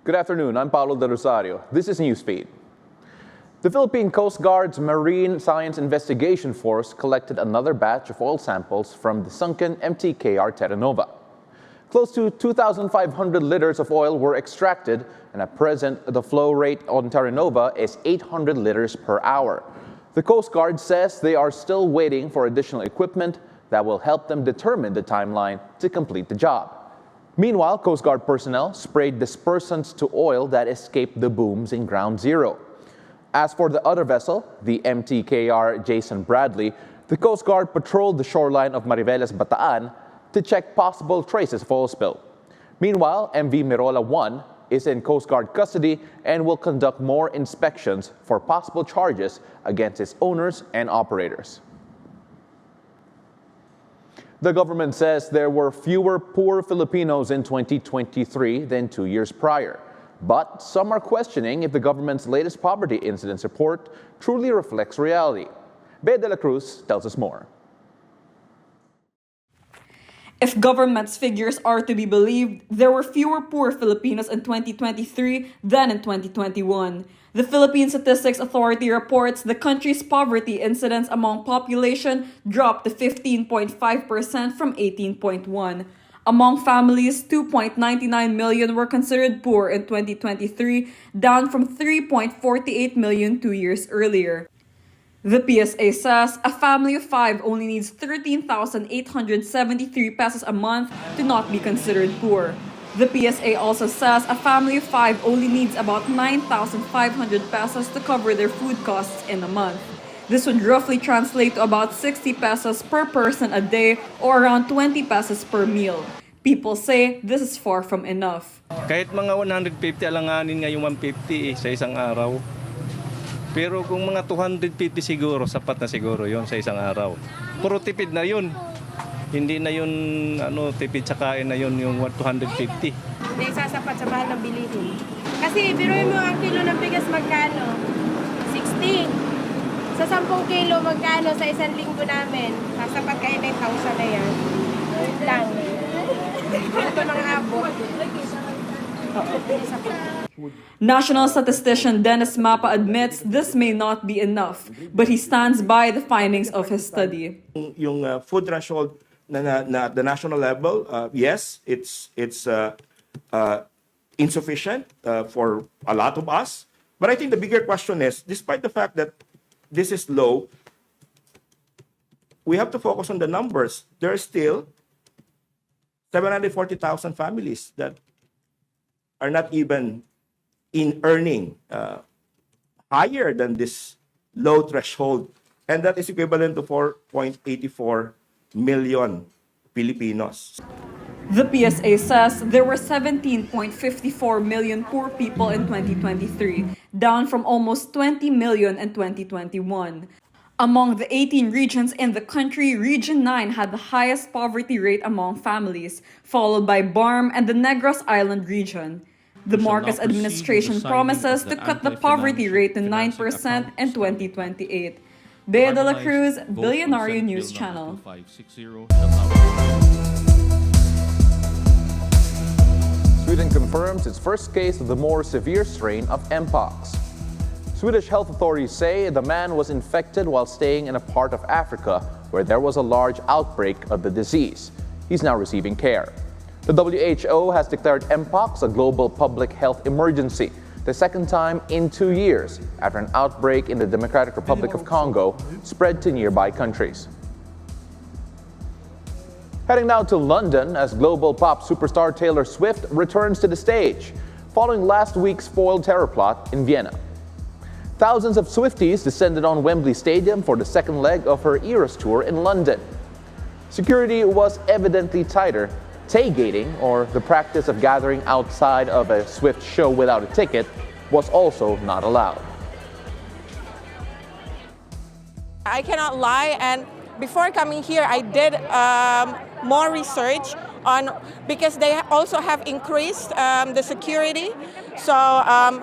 Good afternoon, I'm Paolo del Rosario. This is Newsfeed. The Philippine Coast Guard's Marine Science Investigation Force collected another batch of oil samples from the sunken MTKR Terranova. Close to 2,500 liters of oil were extracted, and at present, the flow rate on Terranova is 800 liters per hour. The Coast Guard says they are still waiting for additional equipment that will help them determine the timeline to complete the job. Meanwhile, Coast Guard personnel sprayed dispersants to oil that escaped the booms in Ground Zero. As for the other vessel, the MTKR Jason Bradley, the Coast Guard patrolled the shoreline of Mariveles, Bataan to check possible traces of oil spill. Meanwhile, MV Mirola 1 is in Coast Guard custody and will conduct more inspections for possible charges against its owners and operators. The government says there were fewer poor Filipinos in 2023 than 2 years prior. But some are questioning if the government's latest poverty incidence report truly reflects reality. Bea de la Cruz tells us more. If government's figures are to be believed, there were fewer poor Filipinos in 2023 than in 2021. The Philippine Statistics Authority reports the country's poverty incidence among population dropped to 15.5% from 18.1%. Among families, 2.99 million were considered poor in 2023, down from 3.48 million 2 years earlier. The PSA says a family of 5 only needs 13,873 pesos a month to not be considered poor. The PSA also says a family of 5 only needs about 9,500 pesos to cover their food costs in a month. This would roughly translate to about 60 pesos per person a day or around 20 pesos per meal. People say this is far from enough. Kahit mga 150 alanganin nga yung 150 sa isang araw. Pero kung mga 250 siguro, sapat na siguro yon sa isang araw. Puro tipid na yun. Hindi na yun tipid sa kain na yun yung 250. Hindi sasapat sa mahal ng bilihin. Kasi biruin mo ang kilo ng bigas magkano? 16. Sa 10 kilo magkano sa isang linggo namin? Sasapat kayo ng 1,000 na yan. Lang. Ito mga abot. National statistician Dennis Mapa admits this may not be enough, but he stands by the findings of his study. Yung food threshold na at the national level, yes, it's insufficient for a lot of us. But I think the bigger question is, despite the fact that this is low, we have to focus on the numbers. There are still 740,000 families that are not even in earning higher than this low threshold. And that is equivalent to 4.84 million Filipinos. The PSA says there were 17.54 million poor people in 2023, down from almost 20 million in 2021. Among the 18 regions in the country, Region 9 had the highest poverty rate among families, followed by BARM and the Negros Island region. The Marcos administration promises to cut the poverty rate to 9% in 2028. Bea de la Cruz, Bilyonaryo News Channel. Sweden confirms its first case of the more severe strain of mpox. Swedish health authorities say the man was infected while staying in a part of Africa where there was a large outbreak of the disease. He's now receiving care. The WHO has declared mpox a global public health emergency, the second time in 2 years after an outbreak in the Democratic Republic of Congo spread to nearby countries. Heading now to London as global pop superstar Taylor Swift returns to the stage, following last week's foiled terror plot in Vienna. Thousands of Swifties descended on Wembley Stadium for the second leg of her Eras tour in London. Security was evidently tighter. Tailgating, or the practice of gathering outside of a Swift show without a ticket, was also not allowed. I cannot lie, and before coming here, I did more research on, because they also have increased the security. So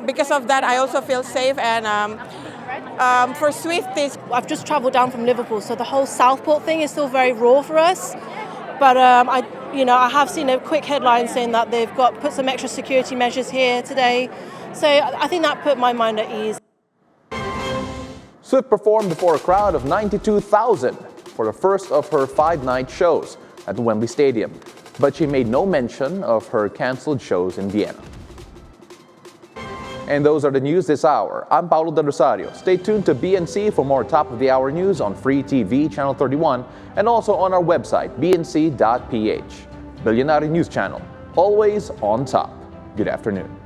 because of that, I also feel safe. And for Swifties, I've just travelled down from Liverpool, so the whole Southport thing is still very raw for us. But I have seen a quick headline saying that they've put some extra security measures here today. So I think that put my mind at ease. Swift performed before a crowd of 92,000 for the first of her 5-night shows at the Wembley Stadium, but she made no mention of her canceled shows in Vienna. And those are the news this hour. I'm Paolo del Rosario. Stay tuned to BNC for more top-of-the-hour news on Free TV Channel 31 and also on our website, bnc.ph. Bilyonaryo News Channel, always on top. Good afternoon.